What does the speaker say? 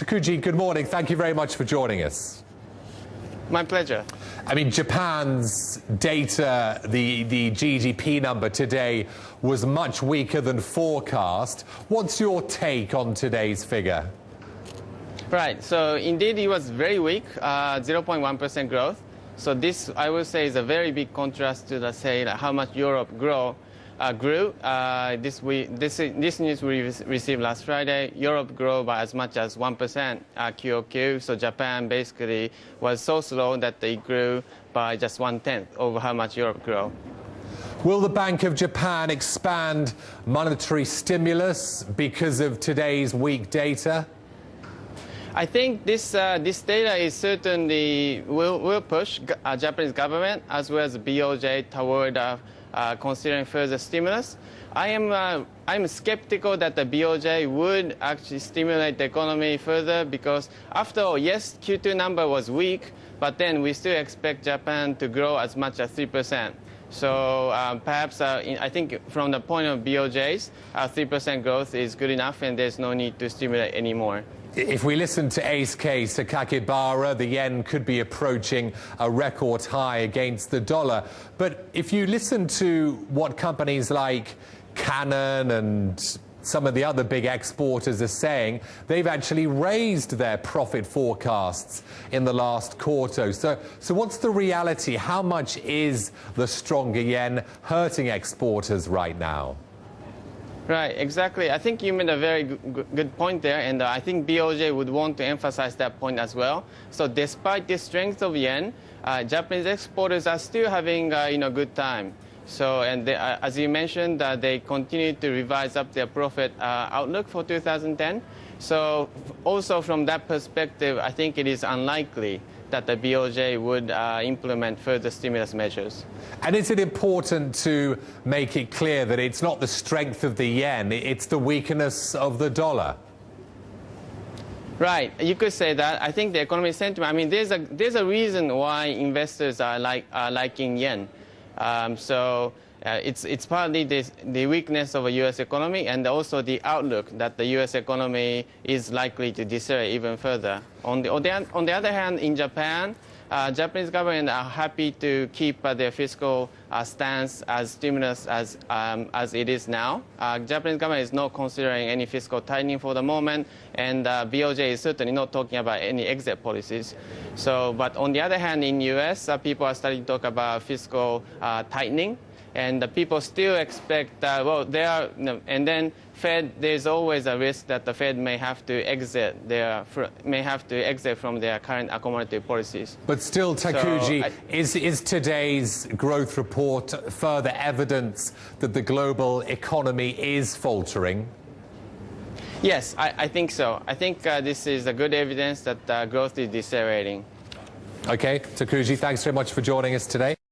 Takuji, good morning. Thank you very much for joining us. My pleasure. I mean, Japan's data, the GDP number today was much weaker than forecast. What's your take on today's figure? Right. So indeed, it was very weak, 0.1% growth. So this, I would say, is a very big contrast to the say how much Europe grew. This news we received last Friday. Europe grew by as much as 1% QOQ. So Japan basically was so slow that they grew by just 1/10 over how much Europe grew. Will the Bank of Japan expand monetary stimulus because of today's weak data? I think this data is certainly will push Japanese government as well as BOJ toward considering further stimulus. I'm skeptical that the BOJ would actually stimulate the economy further because, after all, yes, Q2 number was weak, but then we still expect Japan to grow as much as 3%. So perhaps I think from the point of BOJ's, 3% growth is good enough, and there's no need to stimulate anymore. If we listen to Ace Case Sakakibara, the yen could be approaching a record high against the dollar. But if you listen to what companies like Canon and some of the other big exporters are saying, they've actually raised their profit forecasts in the last quarter. So what's the reality? How much is the stronger yen hurting exporters right now? Right, exactly. I think you made a very good point there, and I think BOJ would want to emphasize that point as well. So despite the strength of yen, Japanese exporters are still having good time. So, and they, as you mentioned, they continue to revise up their profit outlook for 2010. So also from that perspective, I think it is unlikely that the BOJ would implement further stimulus measures. And is it important to make it clear that it's not the strength of the yen, it's the weakness of the dollar? Right, you could say that. I think the economic sentiment, I mean, there's a reason why investors are liking yen. It's partly the weakness of the U.S. economy and also the outlook that the U.S. economy is likely to decelerate even further. On the other hand, in Japan, Japanese government are happy to keep their fiscal stance as stimulus as it is now. Japanese government is not considering any fiscal tightening for the moment, and BOJ is certainly not talking about any exit policies. So, but on the other hand, in U.S., people are starting to talk about fiscal tightening. And the people still expect, well, they are, and then Fed. There's always a risk that the Fed may have to exit from their current accommodative policies. But still, Takuji, is today's growth report further evidence that the global economy is faltering? Yes, I think so. I think this is a good evidence that growth is decelerating. Okay, Takuji, thanks very much for joining us today.